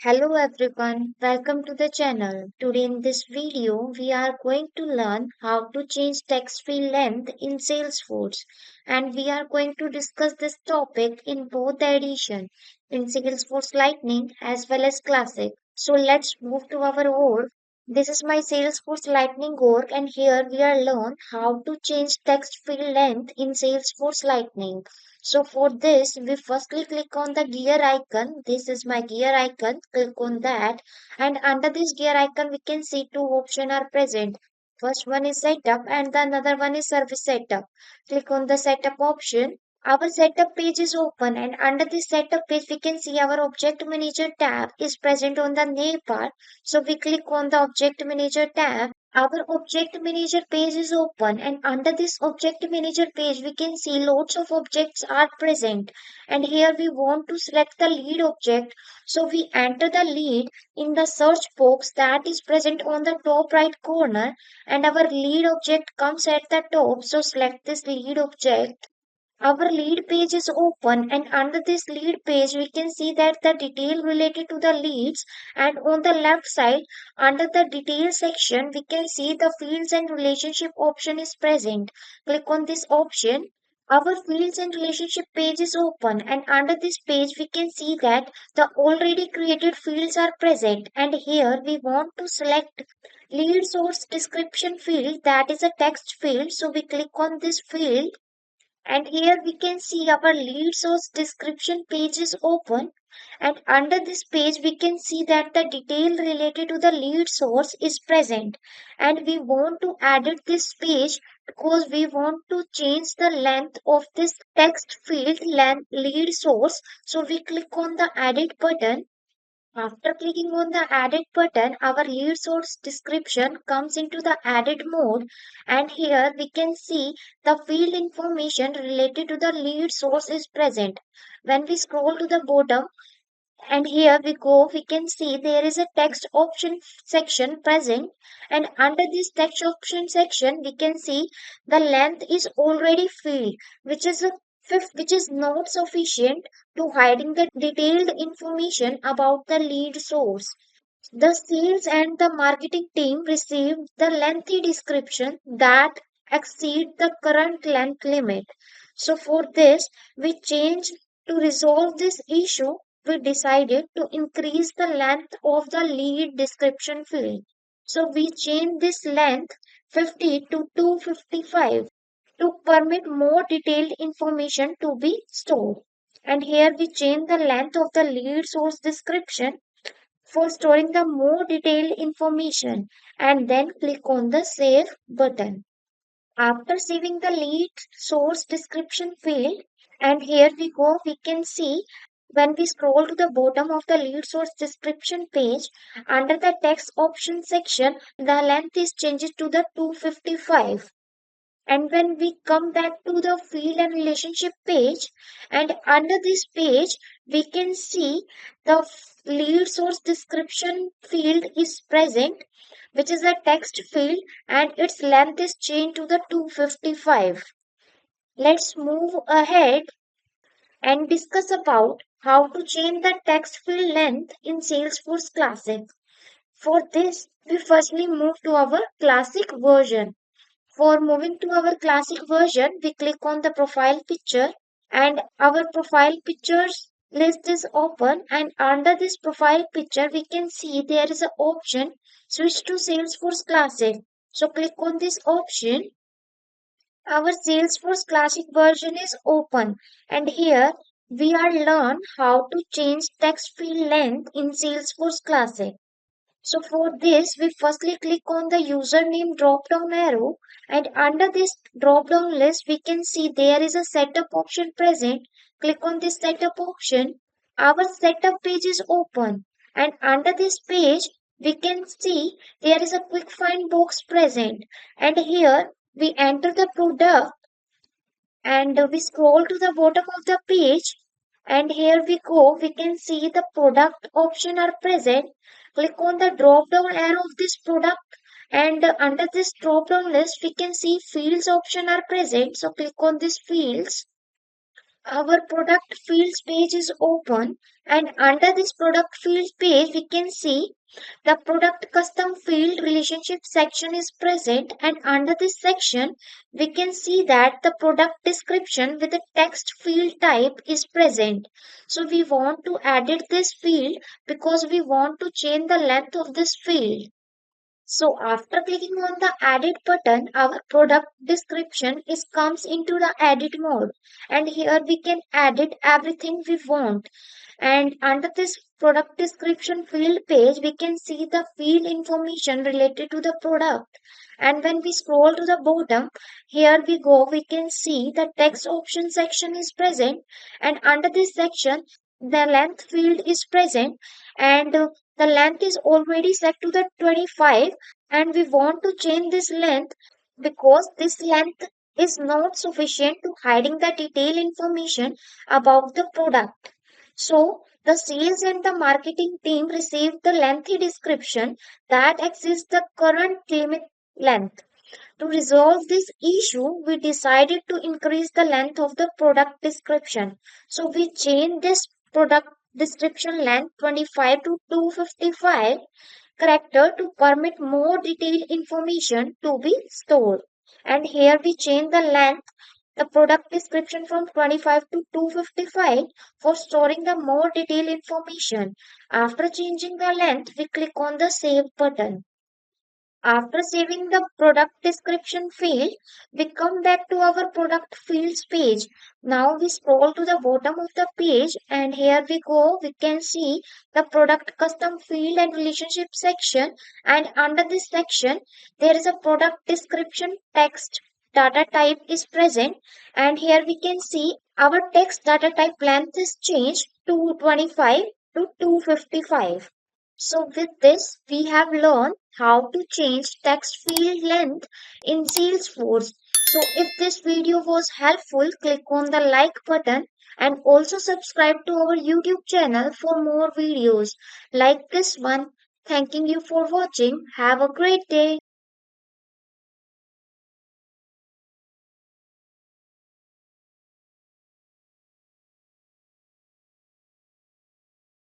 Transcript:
Hello everyone, welcome to the channel. Today in this video, we are going to learn how to change text field length in Salesforce, and we are going to discuss this topic in both the edition, in Salesforce Lightning as well as Classic. So let's move to our org. This is my Salesforce Lightning org, and here we are learn how to change text field length in Salesforce Lightning. So for this, we firstly click on the gear icon. This is my gear icon. Click on that. And under this gear icon, we can see two options are present. First one is setup and the another one is service setup. Click on the setup option. Our setup page is open, and under this setup page, we can see our object manager tab is present on the name bar. So we click on the object manager tab. Our object manager page is open, and under this object manager page we can see lots of objects are present, and here we want to select the lead object, so we enter the lead in the search box that is present on the top right corner, and our lead object comes at the top, so select this lead object. Our lead page is open, and under this lead page we can see that the detail related to the leads, and on the left side under the detail section we can see the fields and relationship option is present. Click on this option. Our fields and relationship page is open, and under this page we can see that the already created fields are present, and here we want to select lead source description field, that is a text field, so we click on this field, and here we can see our lead source description page is open, and under this page we can see that the detail related to the lead source is present, and we want to edit this page because we want to change the length of this text field length lead source, so we click on the edit button. After clicking on the edit button, our lead source description comes into the edit mode, and here we can see the field information related to the lead source is present. When we scroll to the bottom and here we go, we can see there is a text option section present, and under this text option section we can see the length is already filled, which is a fifth, which is not sufficient to hiding the detailed information about the lead source. The sales and the marketing team received the lengthy description that exceed the current length limit. So for this, we changed to resolve this issue. We decided to increase the length of the lead description field. So we changed this length 50 to 255 to permit more detailed information to be stored. And here we change the length of the lead source description for storing the more detailed information, and then click on the Save button. After saving the lead source description field, and here we go, we can see when we scroll to the bottom of the lead source description page, under the text option section, the length is changed to the 255. And when we come back to the field and relationship page, and under this page, we can see the lead source description field is present, which is a text field, and its length is changed to the 255. Let's move ahead and discuss about how to change the text field length in Salesforce Classic. For this, we firstly move to our classic version. For moving to our classic version, we click on the profile picture, and our profile pictures list is open, and under this profile picture we can see there is an option switch to Salesforce Classic. So click on this option. Our Salesforce Classic version is open, and here we are learn how to change text field length in Salesforce Classic. So for this, we firstly click on the username drop-down arrow, and under this drop-down list, we can see there is a setup option present. Click on this setup option. Our setup page is open, and under this page, we can see there is a quick find box present. And here we enter the product, and we scroll to the bottom of the page, and here we go, we can see the product option are present. Click on the drop down arrow of this product, and under this drop down list we can see fields option are present, so click on this fields. our product fields page is open, and under this product fields page we can see the product custom field relationship section is present, and under this section we can see that the product description with the text field type is present. So we want to edit this field because we want to change the length of this field. So after clicking on the edit button, our product description is comes into the edit mode, and here we can edit everything we want. And under this product description field page, we can see the field information related to the product. And when we scroll to the bottom, here we go, we can see the text option section is present. And under this section, the length field is present. And the length is already set to the 25. And we want to change this length because this length is not sufficient to hiding the detailed information about the product. So, the sales and the marketing team received the lengthy description that exceeds the current limit length. To resolve this issue, we decided to increase the length of the product description. So, we changed this product description length 25 to 255 character to permit more detailed information to be stored. And here we change the length the product description from 25 to 255 for storing the more detailed information. After changing the length, we click on the Save button. After saving the product description field, we come back to our product fields page. Now we scroll to the bottom of the page, and here we go. We can see the product custom field and relationship section, and under this section there is a product description text data type is present, and here we can see our text data type length is changed to 25 to 255. So with this, we have learned how to change text field length in Salesforce. So if this video was helpful, click on the like button and also subscribe to our YouTube channel for more videos like this one. Thanking you for watching. Have a great day.